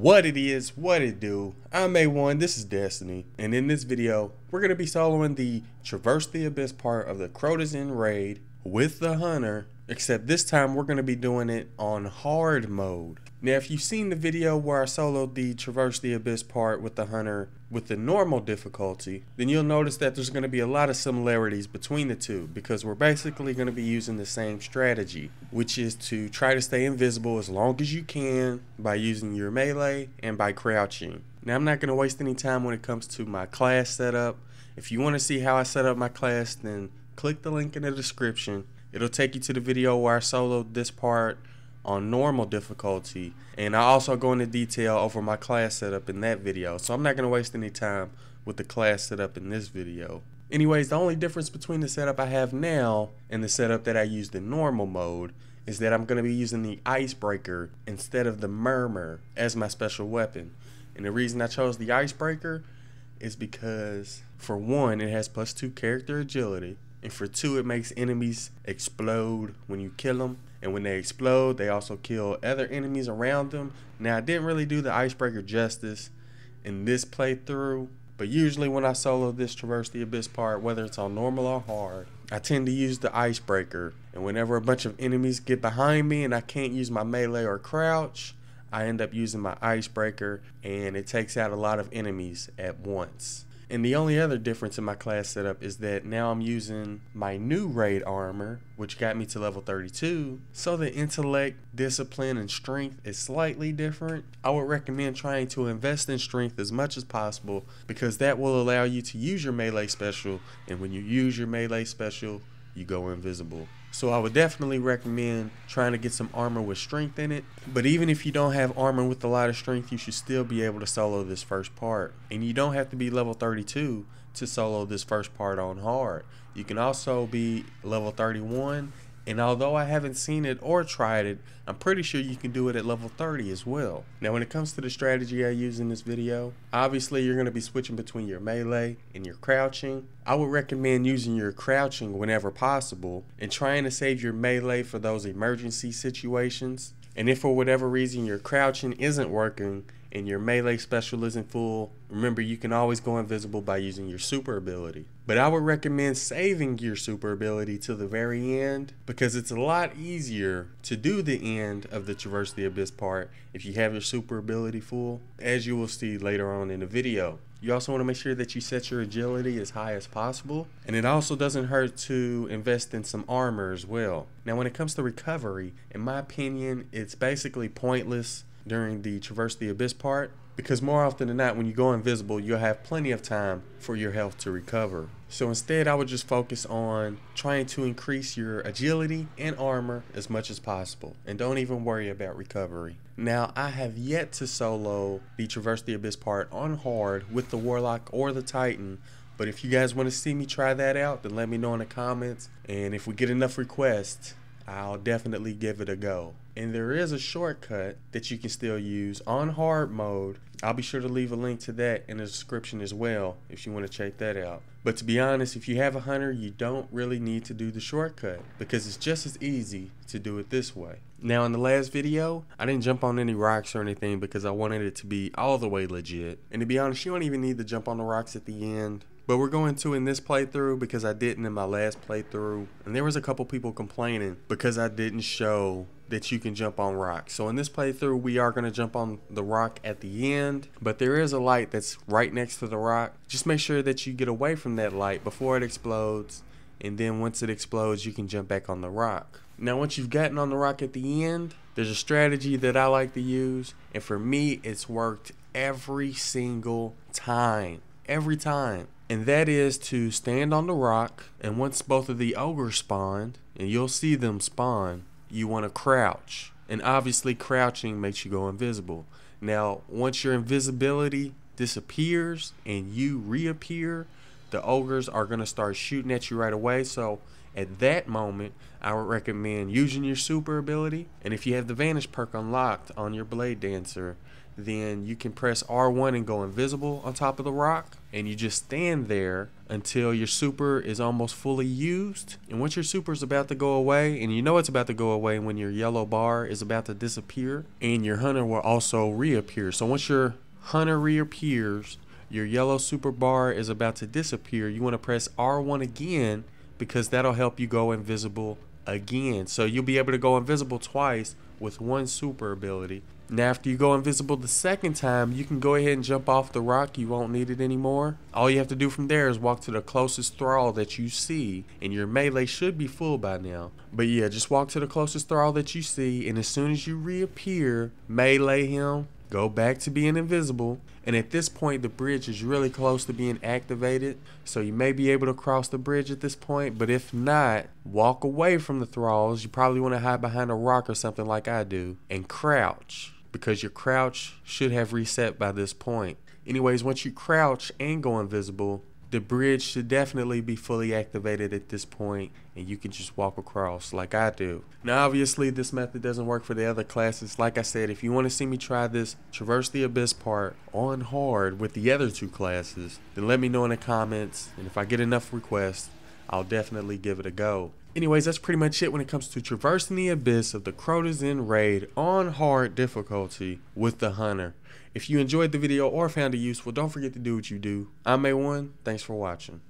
What it is, what it do. I'm A1, this is Destiny, and in this video, we're going to be soloing the Traverse the Abyss part of the Crota's End raid with the Hunter, except this time we're going to be doing it on hard mode. Now, if you've seen the video where I soloed the Traverse the Abyss part with the Hunter with the normal difficulty, then you'll notice that there's going to be a lot of similarities between the two because we're basically going to be using the same strategy, which is to try to stay invisible as long as you can by using your melee and by crouching. Now, I'm not going to waste any time when it comes to my class setup. If you want to see how I set up my class, then click the link in the description. It'll take you to the video where I soloed this part on normal difficulty, and I also go into detail over my class setup in that video, so I'm not going to waste any time with the class setup in this video. Anyways, the only difference between the setup I have now and the setup that I used in normal mode is that I'm going to be using the Icebreaker instead of the Murmur as my special weapon. And the reason I chose the Icebreaker is because, for one, it has +2 character agility, and for two, it makes enemies explode when you kill them. And when they explode, they also kill other enemies around them. Now, I didn't really do the Icebreaker justice in this playthrough, but usually when I solo this Traverse the Abyss part, whether it's on normal or hard, I tend to use the Icebreaker. And whenever a bunch of enemies get behind me and I can't use my melee or crouch, I end up using my Icebreaker, and it takes out a lot of enemies at once. And the only other difference in my class setup is that now I'm using my new raid armor, which got me to level 32. So the intellect, discipline, and strength is slightly different. I would recommend trying to invest in strength as much as possible because that will allow you to use your melee special. And when you use your melee special, you go invisible. So I would definitely recommend trying to get some armor with strength in it. But even if you don't have armor with a lot of strength, you should still be able to solo this first part. And you don't have to be level 32 to solo this first part on hard. You can also be level 31. And although I haven't seen it or tried it, I'm pretty sure you can do it at level 30 as well. Now, when it comes to the strategy I use in this video, obviously you're going to be switching between your melee and your crouching. I would recommend using your crouching whenever possible and trying to save your melee for those emergency situations. And if for whatever reason your crouching isn't working and your melee special isn't full, remember you can always go invisible by using your super ability. But I would recommend saving your super ability to the very end because it's a lot easier to do the end of the Traverse the Abyss part if you have your super ability full, as you will see later on in the video. You also want to make sure that you set your agility as high as possible, and it also doesn't hurt to invest in some armor as well. Now, when it comes to recovery, in my opinion, it's basically pointless during the Traverse the Abyss part because more often than not, when you go invisible, you'll have plenty of time for your health to recover. So instead, I would just focus on trying to increase your agility and armor as much as possible, and don't even worry about recovery. Now, I have yet to solo the Traverse the Abyss part on hard with the Warlock or the Titan, but if you guys want to see me try that out, then let me know in the comments, and if we get enough requests, I'll definitely give it a go. And there is a shortcut that you can still use on hard mode. I'll be sure to leave a link to that in the description as well if you want to check that out. But to be honest, if you have a hunter, you don't really need to do the shortcut because it's just as easy to do it this way. Now, in the last video, I didn't jump on any rocks or anything because I wanted it to be all the way legit. And to be honest, you don't even need to jump on the rocks at the end. But we're going to in this playthrough because I didn't in my last playthrough. And there was a couple people complaining because I didn't show that you can jump on rocks. So in this playthrough, we are going to jump on the rock at the end. But there is a light that's right next to the rock. Just make sure that you get away from that light before it explodes. And then once it explodes, you can jump back on the rock. Now, once you've gotten on the rock at the end, there's a strategy that I like to use. And for me, it's worked every single time. Every time. And that is to stand on the rock, and once both of the ogres spawned, and you'll see them spawn, you want to crouch. And obviously crouching makes you go invisible. Now, once your invisibility disappears and you reappear, the ogres are going to start shooting at you right away. So At that moment, I would recommend using your super ability. And if you have the Vanish perk unlocked on your Blade Dancer, then you can press R1 and go invisible on top of the rock, and you just stand there until your super is almost fully used. And once your super is about to go away, and you know it's about to go away when your yellow bar is about to disappear, and your hunter will also reappear. So once your hunter reappears, your yellow super bar is about to disappear, you want to press R1 again, because that'll help you go invisible again. So you'll be able to go invisible twice with one super ability. Now after you go invisible the second time, you can go ahead and jump off the rock. You won't need it anymore. All you have to do from there is walk to the closest thrall that you see, and your melee should be full by now. But yeah, just walk to the closest thrall that you see, and as soon as you reappear, melee him, go back to being invisible, and at this point the bridge is really close to being activated, so you may be able to cross the bridge at this point. But if not, walk away from the thralls. You probably want to hide behind a rock or something like I do, and crouch, because your crouch should have reset by this point. Anyways, once you crouch and go invisible, the bridge should definitely be fully activated at this point, and you can just walk across like I do. Now obviously this method doesn't work for the other classes. Like I said, if you want to see me try this Traverse the Abyss part on hard with the other two classes, then let me know in the comments, and if I get enough requests, I'll definitely give it a go. Anyways, that's pretty much it when it comes to traversing the abyss of the Crota's End raid on hard difficulty with the hunter. If you enjoyed the video or found it useful, don't forget to do what you do. I'm A1, thanks for watching.